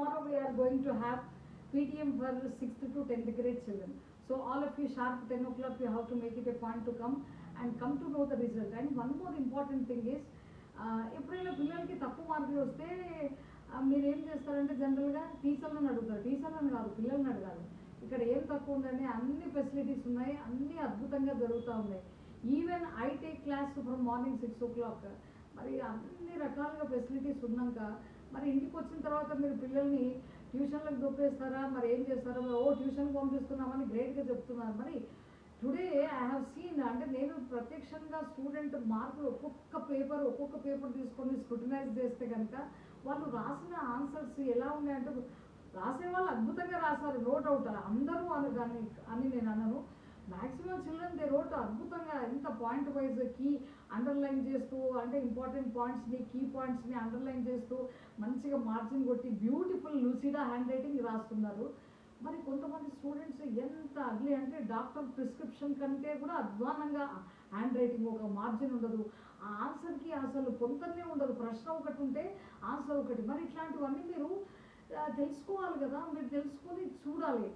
tomorrow we are going to have PTM for 6th to 10th grade children. So all of you sharp 10 o'clock you have to make it a point to come and come to know the result. And one more important thing is ఎప్పుడైనా పిల్లలకి తక్కువ మార్కులు వస్తే మీరు ఏం చేస్తారంటే జనరల్గా టీచర్లను అడుగుతారు. టీచర్లను కాదు, పిల్లల్ని అడగాలి. ఇక్కడ ఏం తక్కువ ఉందని అన్ని ఫెసిలిటీస్ ఉన్నాయి, అన్నీ అద్భుతంగా జరుగుతూ ఉన్నాయి. Even I take class from morning 6 o'clock. మరి అన్ని రకాలుగా ఫెసిలిటీస్ ఉన్నాక మరి ఇంటికి వచ్చిన తర్వాత మీరు పిల్లల్ని ట్యూషన్లకు దొప్పేస్తారా, మరి ఏం చేస్తారో, ట్యూషన్కి పంపిస్తున్నామని గ్రేట్గా చెప్తున్నారు. మరి టుడే ఐ హ్యావ్ సీన్, అంటే నేను ప్రత్యక్షంగా స్టూడెంట్ మార్కులు ఒక్కొక్క పేపర్ తీసుకొని స్క్రూటినైజ్ చేస్తే కనుక వాళ్ళు రాసిన ఆన్సర్స్ ఎలా ఉన్నాయంటే రాసే వాళ్ళు అద్భుతంగా రాశారు, నో డౌట్. అందరూ అని నేను అనను. మ్యాక్సిమం చిల్డ్రన్ దే రోట్ అద్భుతంగా, ఎంత పాయింట్ వైజ్ కీ అండర్లైన్ చేస్తూ, అంటే ఇంపార్టెంట్ పాయింట్స్ని కీ పాయింట్స్ని అండర్లైన్ చేస్తూ మంచిగా మార్జిన్ కొట్టి బ్యూటిఫుల్ లూసిడా హ్యాండ్ రైటింగ్ రాస్తున్నారు. మరి కొంతమంది స్టూడెంట్స్ ఎంత అగ్లీ అంటే డాక్టర్ ప్రిస్క్రిప్షన్ కంటే కూడా అధ్వానంగా హ్యాండ్ రైటింగ్, ఒక మార్జిన్ ఉండదు, ఆ ఆన్సర్కి అసలు పొంతనే ఉండదు, ప్రశ్న ఒకటి ఉంటే ఆన్సర్ ఒకటి. మరి ఇట్లాంటివన్నీ మీరు తెలుసుకోవాలి కదా, మీరు తెలుసుకొని చూడాలి.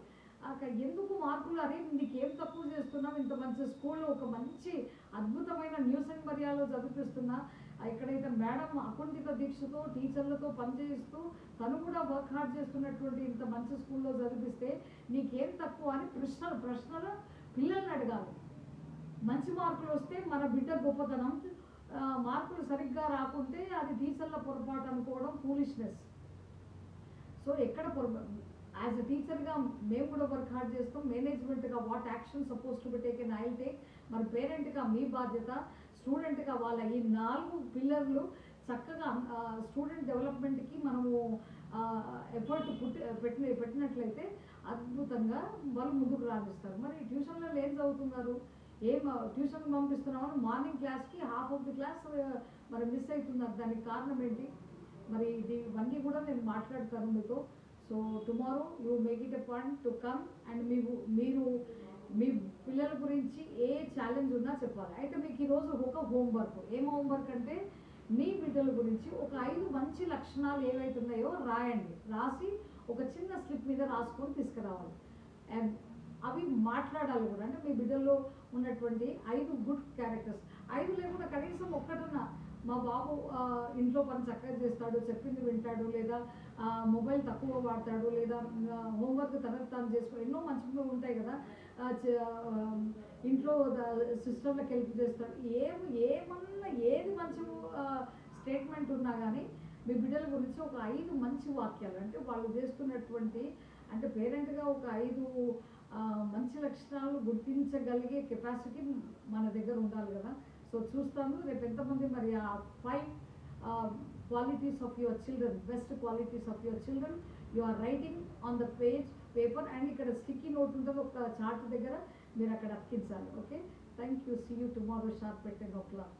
ఎందుకు మార్కులు, అరే నీకేం తక్కువ చేస్తున్నాం, ఇంత మంచి స్కూల్లో ఒక మంచి అద్భుతమైన న్యూస్ అండ్ మర్యాలో చదివిస్తున్నా, ఎక్కడైతే మేడం అకుంఠిత దీక్షతో టీచర్లతో పనిచేస్తూ తను కూడా వర్క్ హార్డ్ చేస్తున్నటువంటి ఇంత మంచి స్కూల్లో చదివిస్తే నీకేం తక్కువ అని ప్రశ్నలు పిల్లల్ని అడగాలి. మంచి మార్కులు వస్తే మన బిడ్డ గొప్పతనం, మార్కులు సరిగ్గా రాకుంటే అది టీచర్ల పొరపాటు అనుకోవడం ఫూలిష్నెస్. సో ఎక్కడ యాజ్ అ టీచర్గా మేము కూడా వర్క్ హార్డ్ చేస్తాం, మేనేజ్మెంట్గా what action suppose to be taken I will take. మరి పేరెంట్గా మీ బాధ్యత, స్టూడెంట్గా వాళ్ళ ఈ 4 పిల్లర్లు చక్కగా స్టూడెంట్ డెవలప్మెంట్కి మనము ఎఫర్ట్ పెట్టినట్లయితే అద్భుతంగా వాళ్ళు ముందుకు రాణిస్తారు. మరి ట్యూషన్లలో ఏం చదువుతున్నారు, ఏం ట్యూషన్కి పంపిస్తున్నామని మార్నింగ్ క్లాస్కి హాఫ్ ఆఫ్ ది క్లాస్ మరి మిస్ అవుతున్నారు. దానికి కారణం ఏంటి? మరి ఇవన్నీ కూడా నేను మాట్లాడతాను మీతో. So tomorrow you make it a point to come and మీరు మీ పిల్లల గురించి ఏ ఛాలెంజ్ ఉన్నా చెప్పాలి. అయితే మీకు ఈరోజు ఒక హోంవర్క్, ఏం హోంవర్క్ అంటే మీ బిడ్డల గురించి ఒక 5 మంచి లక్షణాలు ఏవైతున్నాయో రాయండి. రాసి ఒక చిన్న స్లిప్ మీద రాసుకొని తీసుకురావాలి. అండ్ అవి మాట్లాడాలి కూడా. అంటే మీ బిడ్డల్లో ఉన్నటువంటి 5 గుడ్ క్యారెక్టర్స్, 5 లేకుండా కనీసం ఒక్కటున్నా, మా బాబు ఇంట్లో పని చక్కగా చేస్తాడు, చెప్పింది వింటాడు, లేదా మొబైల్ తక్కువ వాడతాడు, లేదా హోంవర్క్ తనకు తాను చేసుకో, ఎన్నో మంచి ఉంటాయి కదా, ఇంట్లో సిస్టర్లకు హెల్ప్ చేస్తాడు, ఏమన్నా ఏది మంచి స్టేట్మెంట్ ఉన్నా కానీ మీ బిడ్డల గురించి ఒక 5 మంచి వాక్యాలు, అంటే వాళ్ళు చేస్తున్నటువంటి, అంటే పేరెంట్గా ఒక 5 మంచి లక్షణాలు గుర్తించగలిగే కెపాసిటీ మన దగ్గర ఉండాలి కదా. సో చూస్తాను రేపు ఎంతమంది మరి ఆ 5 qualities of your children, best qualities of your children you are writing on the paper, and ఇక్కడ స్టిక్కీ నోట్ ఉంటుంది ఒక చార్ట్ దగ్గర, మీరు అక్కడ అతికించాలి. Okay, thank you. See you tomorrow sharp at 10 o'clock.